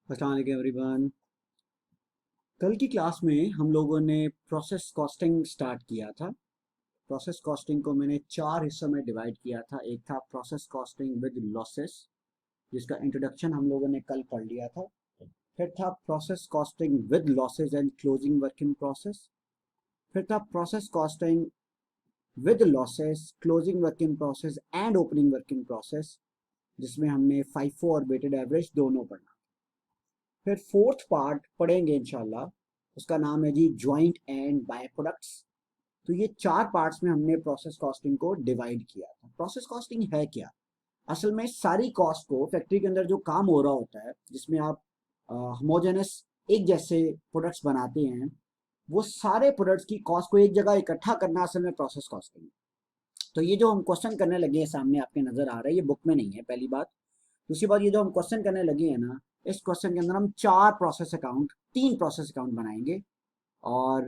अस्सलाम वालेकुम एवरीवन। कल की क्लास में हम लोगों ने प्रोसेस कॉस्टिंग स्टार्ट किया था। प्रोसेस कॉस्टिंग को मैंने चार हिस्सों में डिवाइड किया था। एक था प्रोसेस कॉस्टिंग विद लॉसेस, जिसका इंट्रोडक्शन हम लोगों ने कल पढ़ लिया था। फिर था process costing with losses and closing working process. फिर था process costing with losses, closing working process and opening working process, जिसमें हमने फाइफो और वेटेड एवरेज दोनों पढ़ा। फिर फोर्थ पार्ट पढ़ेंगे इंशाल्लाह, उसका नाम है जी ज्वाइंट एंड बाय प्रोडक्ट्स। तो ये चार पार्ट्स में हमने प्रोसेस कॉस्टिंग को डिवाइड किया था। प्रोसेस कॉस्टिंग है क्या? असल में सारी कॉस्ट को फैक्ट्री के अंदर जो काम हो रहा होता है, जिसमें आप होमोजेनस एक जैसे प्रोडक्ट्स बनाते हैं, वो सारे प्रोडक्ट्स की कॉस्ट को एक जगह इकट्ठा करना असल में प्रोसेस कॉस्टिंग है। तो ये जो हम क्वेश्चन करने लगे हैं, सामने आपके नजर आ रहा है, ये बुक में नहीं है, पहली बात। दूसरी बात, ये जो हम क्वेश्चन करने लगे हैं ना, इस क्वेश्चन के अंदर हम तीन प्रोसेस अकाउंट बनाएंगे। और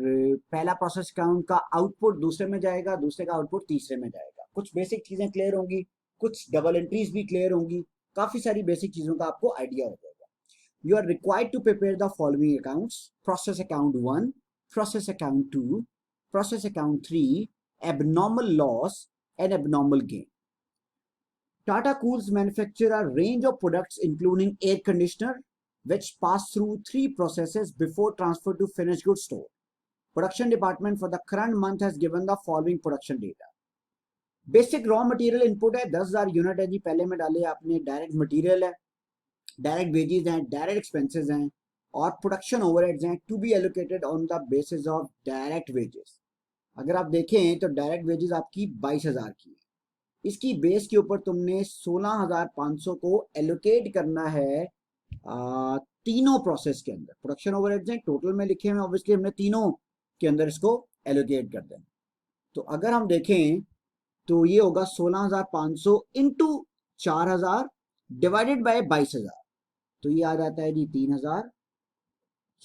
पहला प्रोसेस अकाउंट का आउटपुट दूसरे में जाएगा, दूसरे का आउटपुट तीसरे में जाएगा। कुछ बेसिक चीजें क्लियर होंगी, कुछ डबल एंट्रीज भी क्लियर होंगी, काफी सारी बेसिक चीजों का आपको आइडिया हो जाएगा। You are required to prepare the following accounts: process account 1, process account 2, process account 3, abnormal loss and abnormal gain. Tata Cools manufacture a range of products including air conditioner, which pass through three processes before transfer to finished goods store. Production department for the current month has given the following production data. Basic raw material input है 10,000 unit है जी, पहले में डाले आपने। Direct material है, direct wages हैं, direct expenses हैं, और प्रोडक्शन ओवरहेड्स हैं to be allocated on the basis of direct wages. अगर आप देखें तो डायरेक्ट वेजेस आपकी 22,000 की है। इसकी बेस के ऊपर तुमने 16,500 को एलोकेट करना है तीनों प्रोसेस के अंदर। प्रोडक्शन ओवरहेड्स हैं, टोटल में लिखे हुए, ऑब्वियसली हमने तीनों के अंदर इसको एलोकेट कर देना। तो अगर हम देखें तो ये होगा 16,500 इंटू 4,000 डिवाइडेड बाय 22,000। तो ये आ जाता है जी 3,000।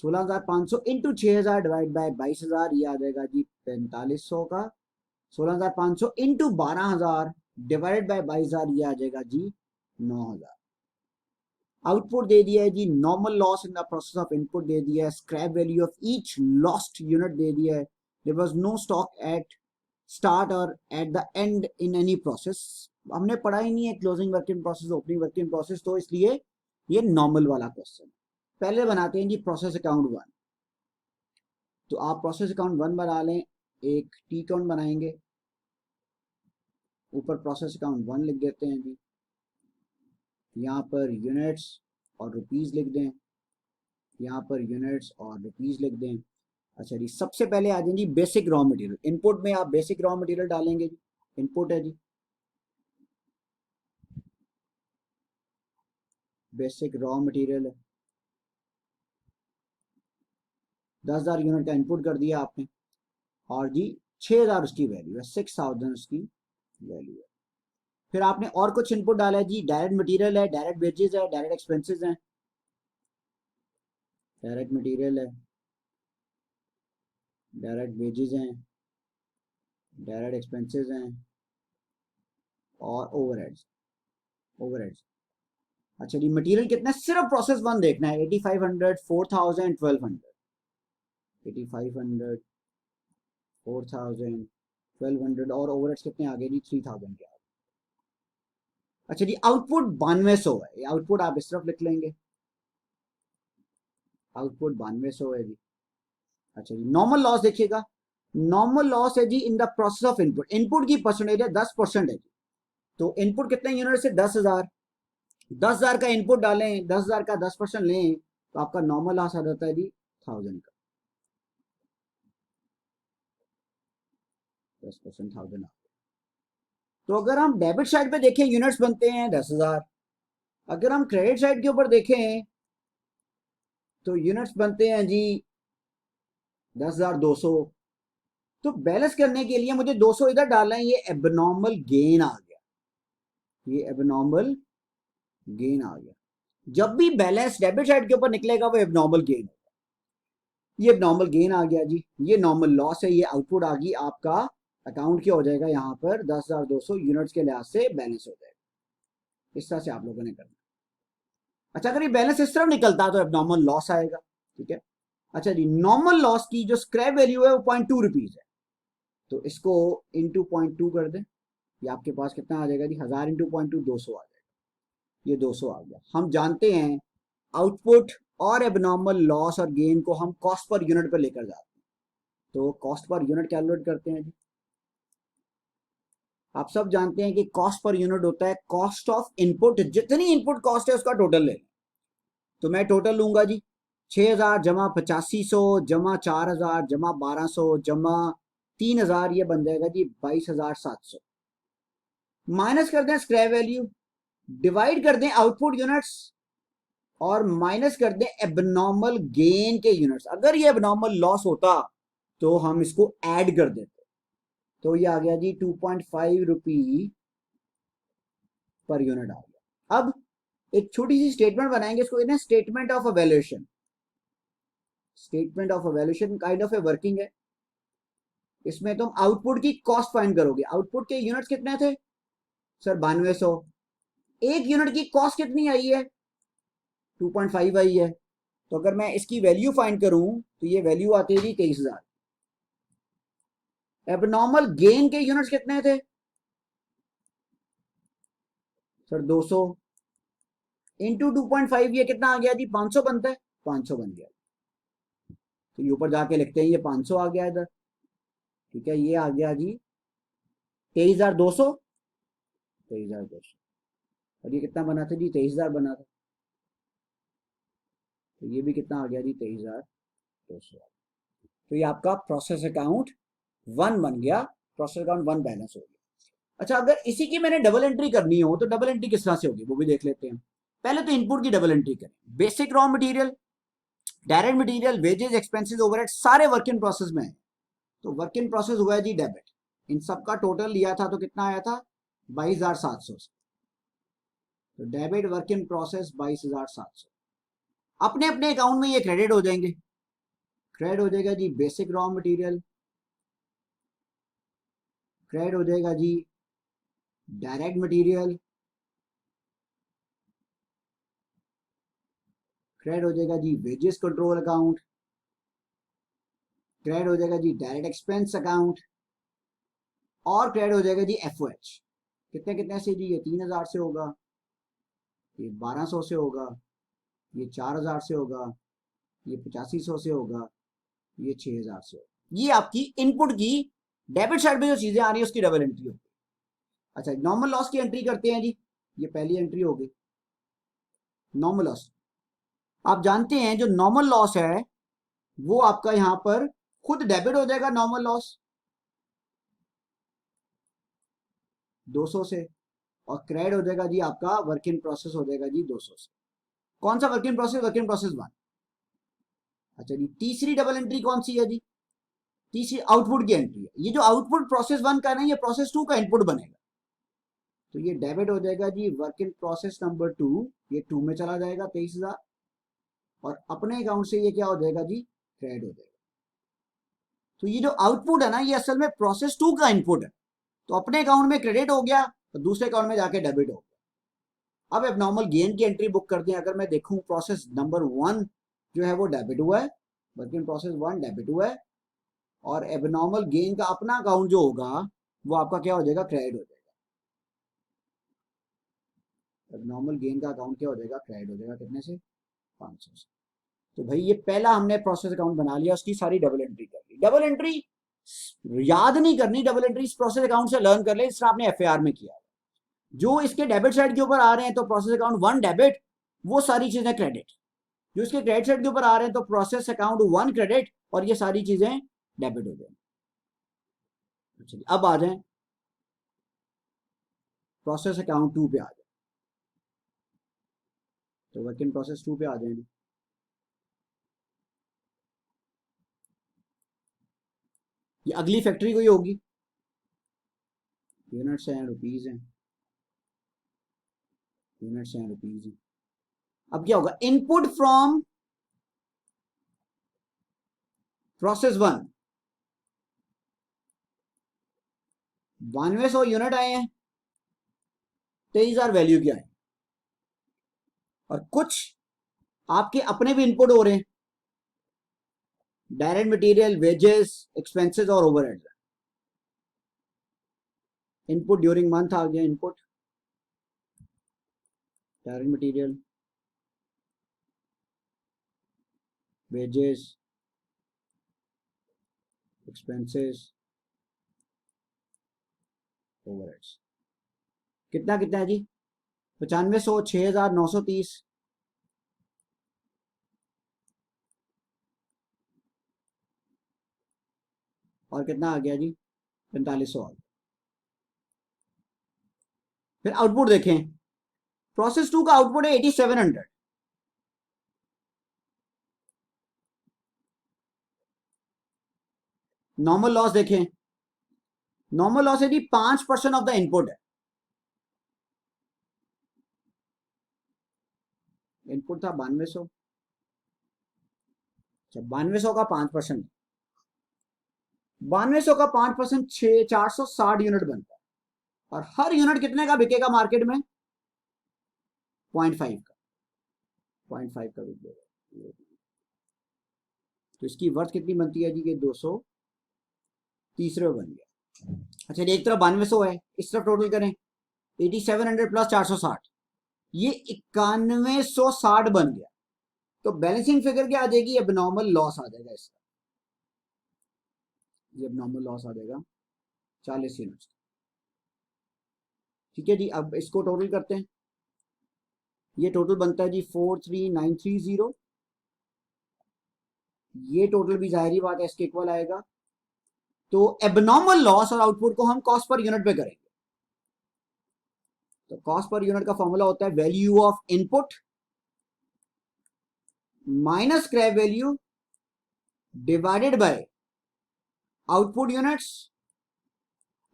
16,500 इंटू 6,000 डिवाइड बाय 22,000, ये आ जाएगा जी 4,500 का। 16,500 इंटू 12,000 डिवाइडेड बाय 22,000, ये आ जाएगा जी 9,000। आउटपुट दे दिया है जी, normal loss in the process of input दे दिया है, scrap value of each lost unit दे दिया है, there was no stock at start और at the end in any process. हमने पढ़ा ही नहीं है closing working process, opening working process, तो इसलिए ये नॉर्मल वाला क्वेश्चन। पहले बनाते हैं जी प्रोसेस अकाउंट 1। तो आप प्रोसेस अकाउंट 1 बना लें, एक टी अकाउंट बनाएंगे, ऊपर प्रोसेस अकाउंट 1 लिख देते हैं जी। यहाँ पर यूनिट्स और रुपीस लिख दें, यहाँ पर यूनिट्स और रुपीस लिख दें। अच्छा जी, सबसे पहले आ जाए जी बेसिक रॉ मटेरियल। इनपुट में आप बेसिक रॉ मटेरियल डालेंगे जी, इनपुट है जी बेसिक रॉ मटेरियल है, 10,000 यूनिट का इनपुट कर दिया आपने, और जी 6,000 उसकी वैल्यू है, 6,000 उसकी वैल्यू है। फिर आपने और कुछ इनपुट डाला है जी, डायरेक्ट मटेरियल है, डायरेक्ट वेजेस है, डायरेक्ट एक्सपेंसेस हैं। डायरेक्ट मटेरियल है, डायरेक्ट वेजेस हैं, डायरेक्ट एक्सपेंसेस हैं, और ओवरहेड्स। ओवरहेड्स अच्छा जी, मटेरियल कितना है? सिर्फ प्रोसेस 1 देखना है, 8,500, 4,000, 1,200। 8,500, 4,000, 1,200, और ओवरहेड्स कितने आ गए जी? 3,000 के आ गए। अच्छा जी, आउटपुट 9200 है, ये आउटपुट आप इस तरफ लिख लेंगे, आउटपुट 9200 है जी। अच्छा जी, नॉर्मल लॉस देखिएगा, नॉर्मल लॉस है जी in the process of input. Input की परसेंटेज है 10% है जी। तो इनपुट कितने यूनिट से? 10,000। 10,000 का इनपुट डालें, 10,000 का 10% लें, तो आपका नॉर्मल लॉस आ जाता है जी 1,000 का। 10% 1,000 आ गया। तो अगर हम डेबिट साइड पे देखें, यूनिट्स बनते हैं 10,000। अगर हम क्रेडिट साइड के ऊपर देखें तो यूनिट्स बनते हैं जी 10,200। तो बैलेंस करने के लिए मुझे 200 इधर डालना है, ये एबनॉर्मल गेन आ गया, ये एबनॉर्मल गेन आ गया। जब भी बैलेंस डेबिट साइड के ऊपर निकलेगा वो एबनॉर्मल गेन होगा। ये एबनॉर्मल गेन आ गया जी, ये नॉर्मल लॉस है, ये आउटपुट आ गई आपका। अकाउंट क्या हो जाएगा यहाँ पर? 10,200 यूनिट्स के लिहाज से बैलेंस हो जाएगा। इस तरह से आप लोगों ने करना। अच्छा, अगर ये बैलेंस इस तरफ निकलता तो एबनॉर्मल लॉस आएगा, ठीक है। अच्छा जी, नॉर्मल लॉस की जो स्क्रैप वैल्यू है वो 0.2 रुपीज है, तो इसको इंटू 0.2 कर दें, ये आपके पास कितना आ जाएगा जी, 1000 इंटू 0.2, 200 आ जाएगा, ये 200 आ गया। हम जानते हैं आउटपुट और एबनॉर्मल लॉस और गेन को हम कॉस्ट पर यूनिट पर लेकर जाते हैं, तो कॉस्ट पर यूनिट कैलकुलेट करते हैं जी। आप सब जानते हैं कि कॉस्ट पर यूनिट होता है कॉस्ट ऑफ इनपुट, जितनी इनपुट कॉस्ट है उसका टोटल ले, तो मैं टोटल लूंगा जी, 6000 जमा 8500 जमा 4000 जमा 1200 जमा 3000, ये बन जाएगा जी 22700। माइनस कर दें स्क्रैप वैल्यू, डिवाइड कर दें आउटपुट यूनिट्स, और माइनस कर दें एबनॉर्मल गेन के यूनिट्स। अगर ये एबनॉर्मल लॉस होता तो हम इसको ऐड कर देते, तो ये आ गया जी 2.5 रुपी पर यूनिट आ गया। अब एक छोटी सी स्टेटमेंट बनाएंगे, इसको कहते हैं statement of evaluation. Statement of evaluation kind of a working है, इसमें तुम आउटपुट की कॉस्ट फाइंड करोगे। आउटपुट के यूनिट्स कितने थे सर, 9200। एक यूनिट की कॉस्ट कितनी आई है, 2.5 आई है, तो अगर मैं इसकी वैल्यू फाइंड करूं तो ये वैल्यू आती है जी 23000। एबनॉर्मल गेन के यूनिट्स कितने थे सर, 200 इंटू 2.5, ये कितना आ गया जी, 500 बनता है, 500 बन गया। तो ये ऊपर जाके लिखते हैं, ये 500 आ गया इधर, ठीक है। ये आ गया जी 23200, 23200, और ये कितना बना था जी, 23000 बना था, तो ये भी कितना आ गया जी, 23200। तो ये आपका प्रोसेस अकाउंट 1 बन गया, प्रोसेस अकाउंट 1 बैलेंस हो गया। अच्छा, अगर इसी की मैंने डबल एंट्री करनी हो तो डबल एंट्री किस तरह से होगी वो भी देख लेते हैं। पहले तो इनपुट की डबल एंट्री करें, basic raw material, direct material, wages, expenses, overhead, सारे वर्क इन प्रोसेस में है, तो वर्क इन प्रोसेस हुआ है जी डेबिट। इन सबका टोटल लिया था तो कितना आया था, 22700 से, तो डेबिट वर्क इन प्रोसेस 22700। अपने अपने अकाउंट में ये क्रेडिट हो जाएंगे। क्रेडिट हो जाएगा जी बेसिक रॉ मटेरियल, क्रेडिट हो जाएगा जी डायरेक्ट मटेरियल, क्रेडिट हो जाएगा जी वेजेस कंट्रोल अकाउंट, क्रेडिट हो जाएगा जी डायरेक्ट एक्सपेंस अकाउंट, और क्रेडिट हो जाएगा जी एफओएच। कितने कितने से जी, ये 3000 से होगा, ये 1200 से होगा, ये 4000 से होगा, ये 8500 से होगा, ये 6000 से होगा। ये आपकी इनपुट की डेबिट साइड में जो चीजें आ रही है उसकी डबल एंट्री होगी। अच्छा, नॉर्मल लॉस की एंट्री करते हैं जी, ये पहली एंट्री होगी नॉर्मल लॉस। आप जानते हैं जो नॉर्मल लॉस है वो आपका यहां पर खुद डेबिट हो जाएगा नॉर्मल लॉस 200 से, और क्रेडिट हो जाएगा जी आपका वर्क इन प्रोसेस हो जाएगा जी 200 से। कौन सा work in process, work in process 1। अच्छा जी, तीसरी डबल एंट्री कौन सी है जी, तीसरी आउटपुट की एंट्री है। ये जो आउटपुट प्रोसेस 1 का है, ये प्रोसेस 2 का इनपुट बनेगा, तो ये डेबिट हो जाएगा जी वर्क इन प्रोसेस नंबर 2, ये 2 में चला जाएगा 23000, और अपने अकाउंट से ये क्या हो जाएगा जी, क्रेडिट हो जाएगा। तो ये जो आउटपुट है ना, ये असल में प्रोसेस 2 का इनपुट है, तो अपने अकाउंट में क्रेडिट हो गया तो दूसरे अकाउंट में जाके डेबिट हो गया। अब एबनॉर्मल गेन की एंट्री बुक कर दें, अगर मैं देखूं प्रोसेस नंबर 1 जो है वो डेबिट हुआ है, वर्क इन प्रोसेस 1 डेबिट हुआ है, और एबनॉर्मल गेन का अपना अकाउंट जो होगा वो आपका क्या हो जाएगा, क्रेडिट हो जाएगा। एबनॉर्मल गेन का अकाउंट क्या हो जाएगा, क्रेडिट हो जाएगा, कितने से, 500 से। तो भाई ये पहला हमने प्रोसेस अकाउंट बना लिया, उसकी सारी डबल एंट्री कर ली। डबल एंट्री याद नहीं करनी, डबल एंट्री इस प्रोसेस अकाउंट से लर्न कर ले, इस तरह आपने एफएआर में किया। जो इसके डेबिट साइड के ऊपर आ रहे हैं तो प्रोसेस अकाउंट 1 डेबिट, वो सारी चीजें क्रेडिट। जो इसके क्रेडिट साइड के ऊपर आ रहे हैं तो प्रोसेस अकाउंट 1 क्रेडिट, और ये सारी चीजें डेबिट हो जाएंगी। चलिए अब आ जाए प्रोसेस अकाउंट 2 पे आ जाए, तो वर्क इन प्रोसेस 2 पे आ जाएंगे। ये अगली फैक्ट्री कोई होगी, यूनिट्स हैं, रुपीज हैं, यूनिट्स हैं, रुपीज हैं। अब क्या होगा, इनपुट फ्रॉम प्रोसेस 1 9200 यूनिट आए हैं, 23000 वैल्यू क्या है, और कुछ आपके अपने भी इनपुट हो रहे हैं, डायरेक्ट मटेरियल, वेजेस, एक्सपेंसेस और ओवरहेड। इनपुट ड्यूरिंग मंथ आ गया, input direct material, wages, expenses, overheads. कितना कितना है जी? 9500, 6930, और कितना आ गया जी? 4500 आ गया। फिर आउटपुट देखें, प्रोसेस 2 का आउटपुट है 8700। नॉर्मल लॉस देखें, नॉर्मल लॉस है जी 5% ऑफ द इनपुट है। इनपुट था 9200, अच्छा 9200 का 5%, 9200 का 5% 460 यूनिट बनता है। और हर यूनिट कितने का बिकेगा मार्केट में? 0.5 का, 0.5 का बिकेगा। तो इसकी वर्थ कितनी बनती है जी? ये 230 रुपये बन गया। अच्छा, एक तरफ 9200 है, इस तरफ टोटल करें 8700 प्लस 460, ये 9160 बन गया। तो बैलेंसिंग फिगर क्या आ जाएगी? एबनॉर्मल लॉस आ जाएगा इसका, ये एबनॉर्मल लॉस आ जाएगा 40 यूनिट। ठीक है जी, अब इसको टोटल करते हैं। ये टोटल बनता है जी 43930। ये टोटल भी जाहिर बात है इसके इक्वल आएगा। तो एबनॉर्मल लॉस और आउटपुट को हम कॉस्ट पर यूनिट पे करेंगे। तो कॉस्ट पर यूनिट का फॉर्मूला होता है value of input minus scrap value divided by output units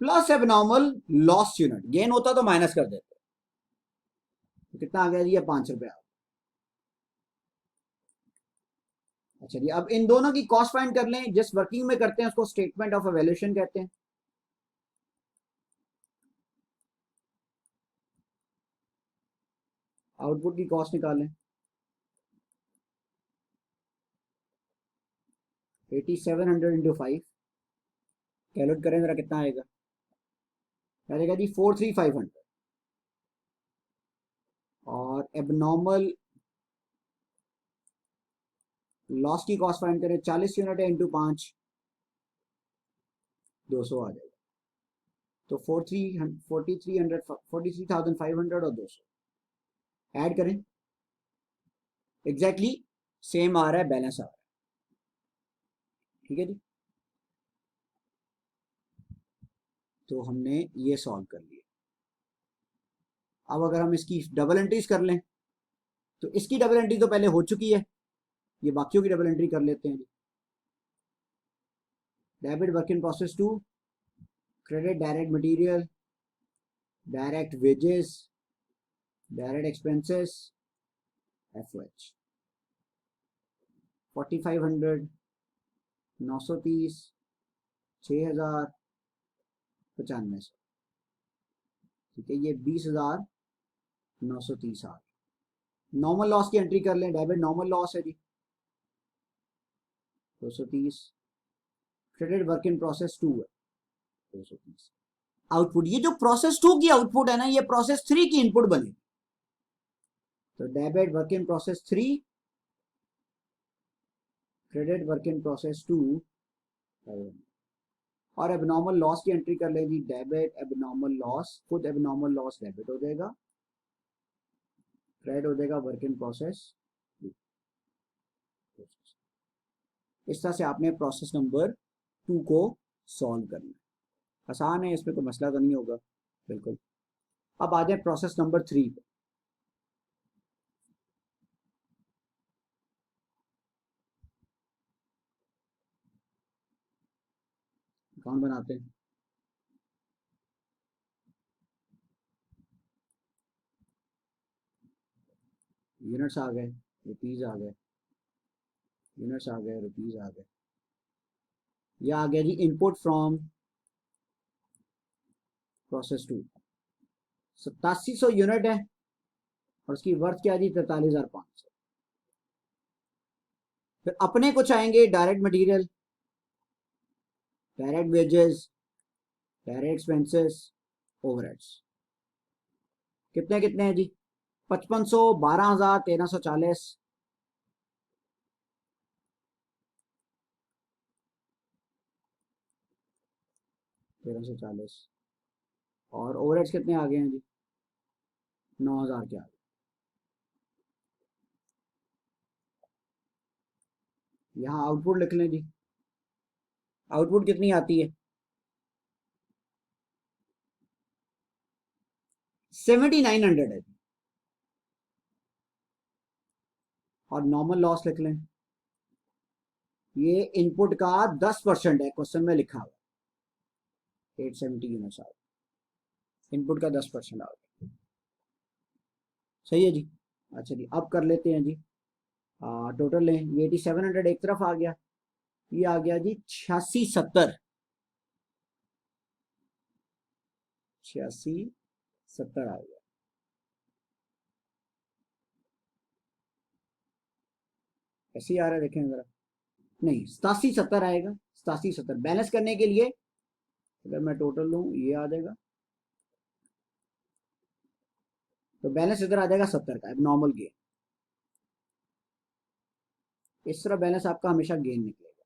plus abnormal loss unit. Gain होता तो माइनस कर देते। तो कितना आ गया जी? 5 रुपया। अच्छा जी, अब इन दोनों की कॉस्ट फाइंड कर लें। जिस वर्किंग में करते हैं उसको स्टेटमेंट ऑफ एवेल्यूएशन कहते हैं। आउटपुट की कॉस्ट निकालें, 8700 इंटू 5, कैलकुलेट करें जरा कितना आएगा। आएगा जी 43500। और एबनॉर्मल लॉस की कॉस्ट फाइंड करें, 40 यूनिट है इंटू 5, 200 आ जाएगा। तो 43,500 और 200 ऐड करें, एग्जैक्टली सेम आ रहा है, बैलेंस आ रहा है। ठीक है जी, तो हमने ये सॉल्व कर लिया। अब अगर हम इसकी डबल एंट्रीज कर लें, तो इसकी डबल एंट्री तो पहले हो चुकी है, ये बाकियों की डबल एंट्री कर लेते हैं जी। Debit work in process 2, credit direct material, direct wages, direct expenses, FOH. 4500, 930, 6000, 9500। ठीक है, ये 20,930 आ गया। नॉर्मल लॉस की एंट्री कर लें, डेबिट नॉर्मल लॉस है जी 230, क्रेडिट वर्क इन प्रोसेस 2 है 230। आउटपुट, ये जो प्रोसेस 2 की आउटपुट है ना, ये प्रोसेस 3 की इनपुट बनेगी। तो debit work in process 3, credit work in process 2, और एबनॉर्मल लॉस की एंट्री कर लेंगे। डेबिट एबनॉर्मल लॉस, खुद एबनॉर्मल लॉस डेबिट हो जाएगा, क्रेडिट हो जाएगा वर्क इन प्रोसेस। इस तरह से आपने प्रोसेस नंबर 2 को सॉल्व करना है। आसान है, इसमें कोई मसला तो नहीं होगा, बिल्कुल। अब आ जाए प्रोसेस नंबर 3 पे। अकाउंट बनाते हैं। यूनिट्स आ गए, रुपीज आ गए, यूनिट्स आ गए, रुपीज आ गए। यह आ गया जी इनपुट फ्रॉम प्रोसेस 2, 8700 यूनिट है और उसकी वर्थ क्या जी 43,500। फिर अपने कुछ आएंगे direct material, direct wages, direct expenses, overheads. कितने कितने हैं जी? 5500, 12,000, 1340, 1340। और ओवरहेड्स कितने आ गए हैं जी? 9,000 के आगे। यहाँ आउटपुट लिख लें जी। आउटपुट कितनी आती है? 7,900 है। और नॉर्मल लॉस लिख लें। ये इनपुट का 10% है, क्वेश्चन में लिखा हुआ 870 यूनिट्स आउट। इनपुट का 10% आउट। सही है जी। अच्छा जी, अब कर लेते हैं जी टोटल लें। ये 8700 एक तरफ आ गया, ये आ गया जी 8670। 8670 आ गया। ऐसे ही आ रहा है, देखें जरा। नहीं, 8770 आएगा। 8770 बैलेंस करने के लिए अगर मैं टोटल लूं, ये आ जाएगा। तो बैलेंस इधर आ जाएगा 70 का, नॉर्मल गेन। इस तरह बैलेंस आपका हमेशा गेन निकलेगा।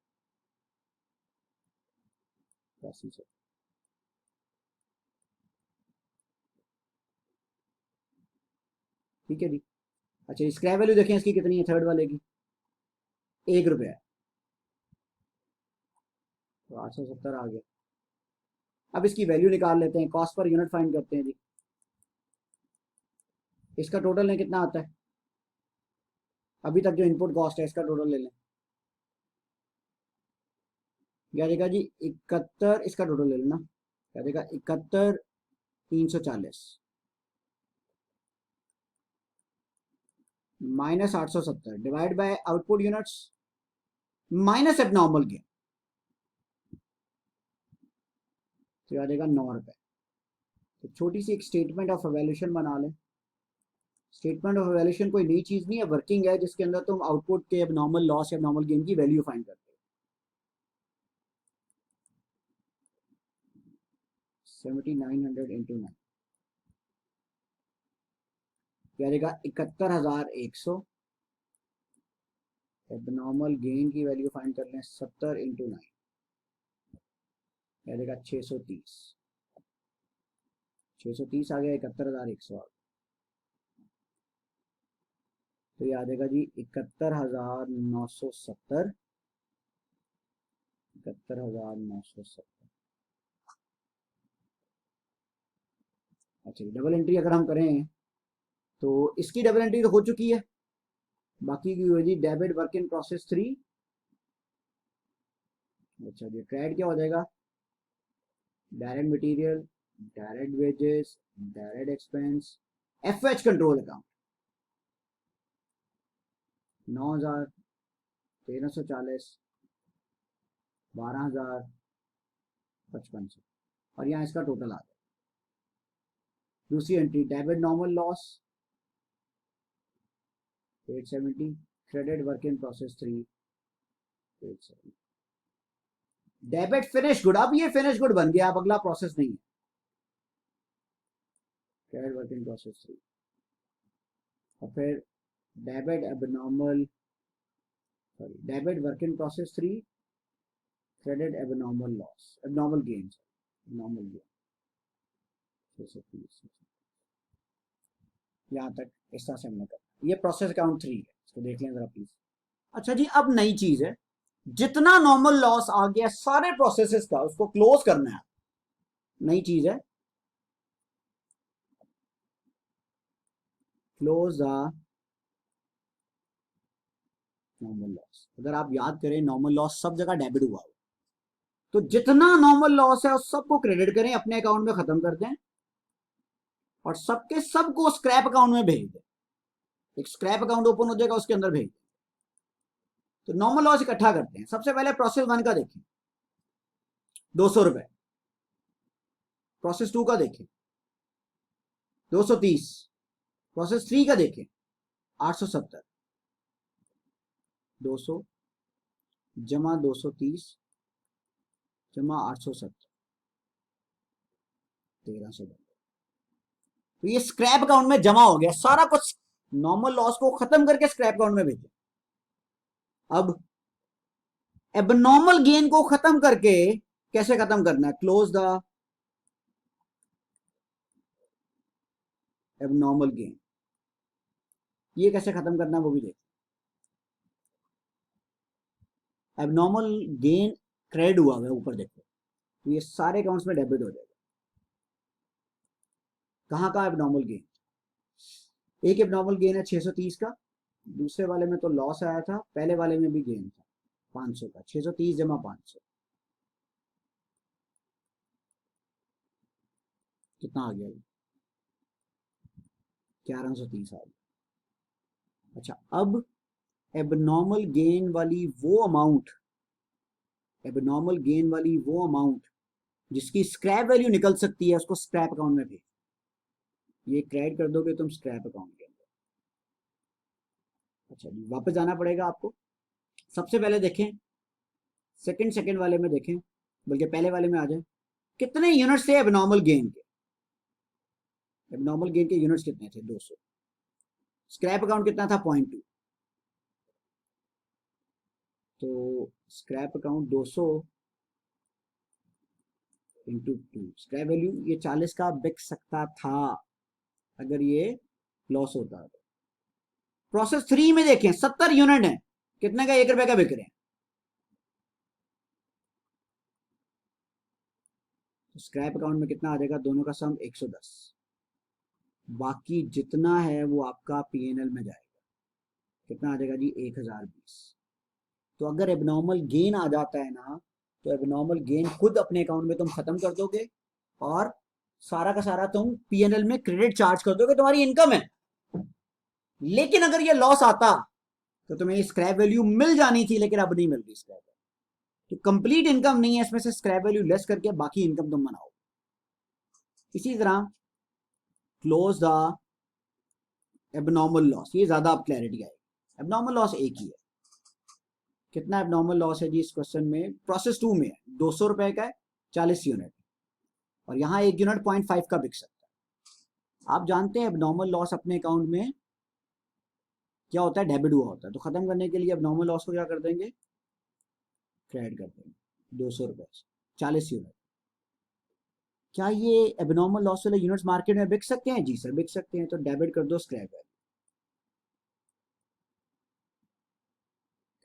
87। ठीक है जी। अच्छा, स्क्रैप वैल्यू देखें इसकी कितनी है, थर्ड वाले की 1 रुपया है। तो 870 आ गया। अब इसकी वैल्यू निकाल लेते हैं, कॉस्ट पर यूनिट फाइंड करते हैं जी। इसका टोटल है कितना आता है? अभी तक जो इनपुट कॉस्ट है इसका टोटल ले लें। क्या देगा जी? 71। इसका टोटल ले लेना। क्या देगा? 71,340 minus 870 divide by output units minus abnormal gain. तो आ जाएगा 9 रुपए। तो छोटी सी एक स्टेटमेंट ऑफ एवेल्यूशन बना लें। स्टेटमेंट ऑफ एवेल्यूशन कोई नई चीज नहीं है, वर्किंग है, जिसके अंदर तुम आउटपुट के एबनॉर्मल लॉस या एबनॉर्मल गेन की वैल्यू फाइंड करते हो। 7900 इंटू 9 क्या देगा? 71,100। एबनॉर्मल गेन की वैल्यू फाइंड कर लें, 70 इंटू 9 क्या देगा? 630। 630 आ गया, 71,100 आ गया। तो ये आ जाएगा जी 71,970। 71,970। अच्छा, डबल एंट्री अगर हम करें तो इसकी डबल एंट्री तो हो चुकी है, बाकी की हुई जी डेबिट वर्क इन प्रोसेस 3। अच्छा जी, क्रेडिट क्या हो जाएगा? Direct material, direct wages, direct expense, FH control account 9,000, 1340, 12,000, 5500। और यहाँ इसका टोटल आ जाए। दूसरी entry debit normal loss 870, credit work in process 3 870, debit finish good. अब ये फिनिश गुड बन गया, अब अगला प्रोसेस नहीं है। क्रेडिट वर्क इन प्रोसेस 3 और फिर debit abnormal, sorry, debit work in process 3, credit abnormal loss, abnormal gain, normal gain 630। यहाँ तक इस तरह से हमने कर। ये प्रोसेस अकाउंट 3 है, इसको देख लें जरा प्लीज। अच्छा जी, अब नई चीज है, जितना नॉर्मल लॉस आ गया सारे प्रोसेसेस का, उसको क्लोज करना है। नई चीज है, क्लोज द नॉर्मल लॉस। अगर आप याद करें, नॉर्मल लॉस सब जगह डेबिट हुआ हो, तो जितना नॉर्मल लॉस है उस सबको क्रेडिट करें, अपने अकाउंट में खत्म कर दें और सबके सबको स्क्रैप अकाउंट में भेज दें। एक स्क्रैप अकाउंट ओपन हो जाएगा, उसके अंदर भेज दें। तो नॉर्मल लॉस इकट्ठा करते हैं। सबसे पहले प्रोसेस 1 का देखें, 200 रुपए। प्रोसेस 2 का देखें, 230। प्रोसेस 3 का देखें, 870, 200 जमा 230 जमा 870, 1300। तो ये स्क्रैप अकाउंट में जमा हो गया सारा कुछ। नॉर्मल लॉस को खत्म करके स्क्रैप अकाउंट में भेजे। अब एबनॉर्मल गेन को खत्म करके कैसे खत्म करना है, क्लोज द एबनॉर्मल गेन, ये कैसे खत्म करना है वो भी देख। एबनॉर्मल गेन क्रेडिट हुआ है ऊपर देखो, तो ये सारे अकाउंट्स में डेबिट हो जाएगा। कहाँ का एबनॉर्मल गेन, एक एबनॉर्मल गेन है 630 का, दूसरे वाले में तो लॉस आया था, पहले वाले में भी गेन था 500 का। 630 जमा 500 कितना आ गया, 1130 आ गया। अच्छा, अब एबनॉर्मल गेन वाली वो अमाउंट, एबनॉर्मल गेन वाली वो अमाउंट जिसकी स्क्रैप वैल्यू निकल सकती है, उसको स्क्रैप अकाउंट में भेज। ये क्रेडिट कर दोगे तुम स्क्रैप अकाउंट के अंदर। अच्छा जी, वापस जाना पड़ेगा आपको। सबसे पहले देखें, सेकंड वाले में देखें, बल्कि पहले वाले में आ जाए, कितने यूनिट्स थे एबनॉर्मल गेन के। एबनॉर्मल गेन के यूनिट्स कितने थे, 200। स्क्रैप अकाउंट कितना था, 0.2। तो scrap account 200 into 2, scrap value ये 40 का बिक सकता था अगर ये लॉस होता है। प्रोसेस 3 में देखें 70 यूनिट है, कितने का, 1 रुपए का बिक रहे हैं। तो स्क्रैप अकाउंट में कितना आ जाएगा, दोनों का सम 110। बाकी जितना है वो आपका पीएनएल में जाएगा। कितना आ जाएगा जी, 1020। तो अगर एबनॉर्मल गेन आ जाता है ना, तो एबनॉर्मल गेन खुद अपने अकाउंट में तुम खत्म कर दोगे और सारा का सारा तुम पीएनएल में क्रेडिट चार्ज कर दोगे, तुम्हारी इनकम है। लेकिन अगर ये लॉस आता तो तुम्हें स्क्रैप वैल्यू मिल जानी थी, लेकिन अब नहीं मिल रही स्क्रैप। तो कंप्लीट इनकम नहीं है, इसमें से स्क्रैप वैल्यू लेस करके बाकी इनकम तुम बनाओ। इसी तरह क्लोज द एबनॉर्मल लॉस, ये ज्यादा आप क्लैरिटी आएगी। एबनॉर्मल लॉस एक ही है। कितना एबनॉर्मल लॉस है जी इस क्वेश्चन में, प्रोसेस 2 में है 200 रुपए का है, 40 यूनिट, और यहाँ 1 यूनिट 0.5 का बिक सकता है। आप जानते हैं एबनॉर्मल लॉस अपने अकाउंट में क्या होता है, डेबिट हुआ होता है। तो खत्म करने के लिए एबनॉर्मल लॉस को क्या कर देंगे, क्रेडिट कर देंगे 200 रुपए से 40 यूनिट। क्या ये एबनॉर्मल लॉस वाले यूनिट्स मार्केट में बिक सकते हैं, जी सर बिक सकते हैं। तो डेबिट कर दो स्क्रैप वैल्यू।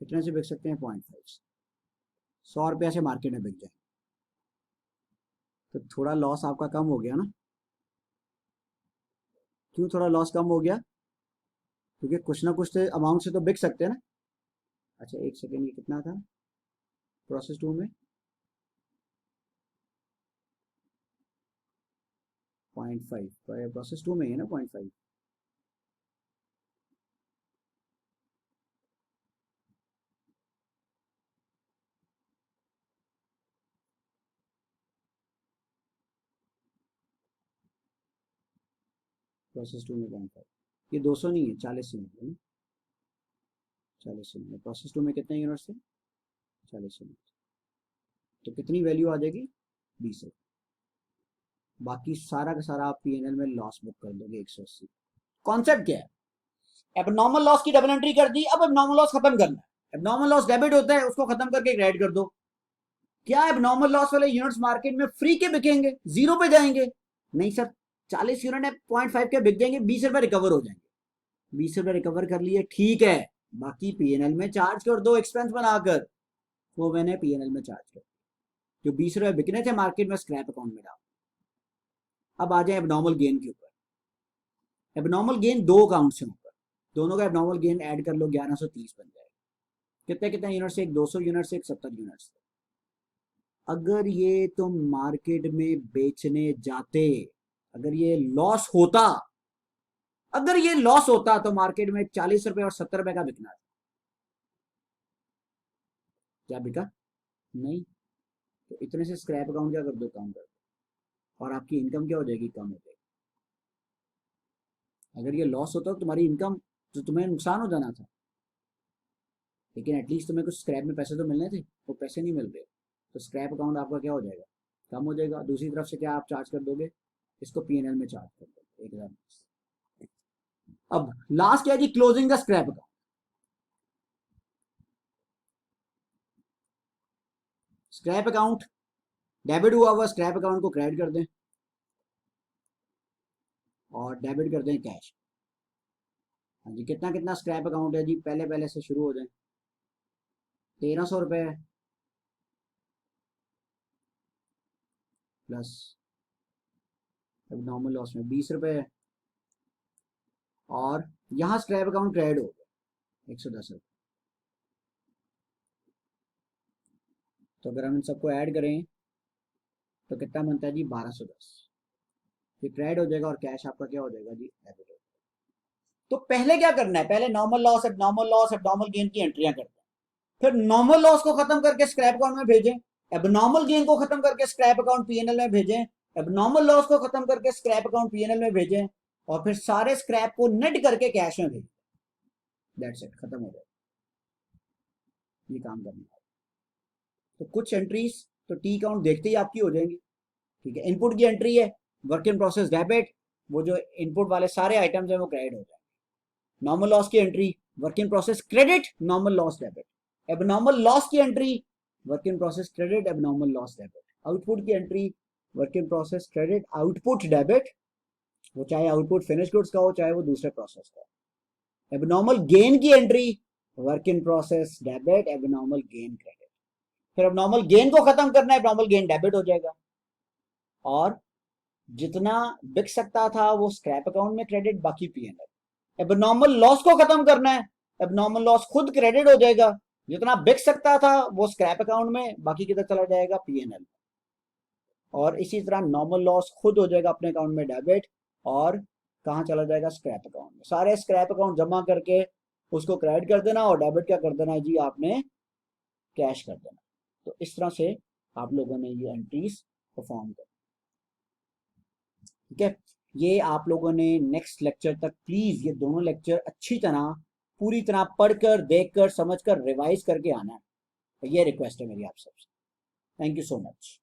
कितने से बिक सकते हैं, 0.5 से। 100 रुपया से मार्केट में बिक जाए तो थोड़ा लॉस आपका कम हो गया ना। क्यों थोड़ा लॉस कम हो गया, क्योंकि कुछ ना कुछ अमाउंट से तो बिक सकते हैं ना। अच्छा एक सेकेंड, ये कितना था प्रोसेस 2 में, 0.5, प्रोसेस 2 में है ना 0.5। प्रोसेस 2 में 0.5, ये 200 नहीं है, 40 यूनिट है ना, 40 यूनिट। प्रोसेस 2 में कितने यूनिट्स थे, 40 यूनिट। तो कितनी वैल्यू आ जाएगी, 20। बाकी सारा का सारा आप पीएनएल में लॉस बुक कर दोगे 180। कॉन्सेप्ट क्या है, एबनॉर्मल लॉस की डबल एंट्री कर दी, अब एबनॉर्मल लॉस खत्म करना है। एबनॉर्मल लॉस डेबिट होता है, उसको खत्म करके क्रेडिट कर दो। क्या एबनॉर्मल लॉस वाले यूनिट्स मार्केट में फ्री के बिकेंगे, जीरो पे जाएंगे, नहीं सर। 40 यूनिट है 0.5 के बिक जाएंगे, 20 रुपए रिकवर हो जाएंगे। 20 रुपए रिकवर कर लिए, ठीक है, बाकी पीएनएल में चार्ज कर दो एक्सपेंस बनाकर। वो मैंने पीएनएल में चार्ज कर, जो 20 रुपए बिकने थे मार्केट में स्क्रैप अकाउंट में डाल। अब आ जाए एबनॉर्मल गेन के ऊपर। एबनॉर्मल गेन दो अकाउंट से ऊपर, दोनों का एबनॉर्मल गेन ऐड कर लो, 1130 बन जाएगा। कितने कितने यूनिट से, एक 200 यूनिट से, एक 70 यूनिट से। अगर ये तुम मार्केट में बेचने जाते, अगर ये लॉस होता, अगर ये लॉस होता तो मार्केट में 40 रुपए और 70 रुपए का बिकना था। क्या बिका, नहीं। तो इतने से स्क्रैप अकाउंट क्या कर दो, कम कर दो, और आपकी इनकम क्या हो जाएगी, कम हो जाएगी। अगर ये लॉस होता तो तुम्हारी इनकम, तो तुम्हें नुकसान हो जाना था, लेकिन एटलीस्ट तुम्हें कुछ स्क्रैप में पैसे तो मिलने थे, वो पैसे नहीं मिल रहे, तो स्क्रैप अकाउंट आपका क्या हो जाएगा, कम हो जाएगा। दूसरी तरफ से क्या आप चार्ज कर दोगे, इसको पीएनएल में चार्ज कर दोगे 1000। अब लास्ट क्या है जी, closing the scrap account. Scrap account debit हुआ हुआ स्क्रैप अकाउंट को क्रेडिट कर दें और डेबिट कर दें कैश। हाँ जी, कितना कितना स्क्रैप अकाउंट है जी, पहले पहले से शुरू हो जाए। 1300 रुपये प्लस अब नॉर्मल लॉस में 20 रुपये, और यहाँ स्क्रैप अकाउंट क्रेडिट हो गया 110 रुपये। तो अगर हम इन सबको ऐड करें तो कितना बनता है जी, 1210। ये क्रेडिट हो जाएगा और कैश आपका क्या हो जाएगा जी, डेबिट हो जाएगा। तो पहले क्या करना है, पहले normal loss, abnormal loss, abnormal gain की एंट्रियां करते हैं, फिर नॉर्मल लॉस को खत्म करके स्क्रैप अकाउंट में भेजें, एबनॉर्मल गेन को खत्म करके स्क्रैप अकाउंट पीएनएल में भेजें, एबनॉर्मल लॉस को खत्म करके स्क्रैप अकाउंट पीएनएल में भेजें, और फिर सारे स्क्रैप को नेट करके कैश में भेजें। दैट्स इट, खत्म हो जाएगा, ये काम करना है। तो कुछ एंट्रीज तो टी काउंट देखते ही आपकी हो जाएंगी, ठीक है। इनपुट की एंट्री है वर्क इन प्रोसेस डेबिट, वो जो इनपुट वाले सारे आइटम्स हैं वो क्रेडिट हो जाएंगे। नॉर्मल लॉस की entry work in process credit, normal loss debit. Abnormal loss की entry work in process credit, abnormal loss debit. Output की entry work in process credit, output debit, वो चाहे आउटपुट फिनिश गुड्स का हो चाहे वो दूसरे प्रोसेस का। एबनॉर्मल गेन की entry work in process debit, abnormal gain credit. फिर एबनॉर्मल गेन को खत्म करना है, एबनॉर्मल गेन डेबिट हो जाएगा, और जितना बिक सकता था वो स्क्रैप अकाउंट में क्रेडिट, बाकी पीएनएल। एबनॉर्मल लॉस को खत्म करना है, एबनॉर्मल लॉस खुद क्रेडिट हो जाएगा, जितना बिक सकता था वो स्क्रैप अकाउंट में, बाकी किधर चला जाएगा, पीएनएल। और इसी तरह नॉर्मल लॉस खुद हो जाएगा अपने अकाउंट में डेबिट, और कहाँ चला जाएगा, स्क्रैप अकाउंट में। सारे स्क्रैप अकाउंट जमा करके उसको क्रेडिट कर देना, और डेबिट क्या कर देना है जी आपने, कैश कर देना। तो इस तरह से आप लोगों ने ये एंट्रीज परफॉर्म कर, ठीक है। ये आप लोगों ने नेक्स्ट लेक्चर तक प्लीज ये दोनों लेक्चर अच्छी तरह पूरी तरह पढ़कर, देखकर, समझकर, रिवाइज करके आना है, ये रिक्वेस्ट है मेरी आप सबसे। Thank you so much.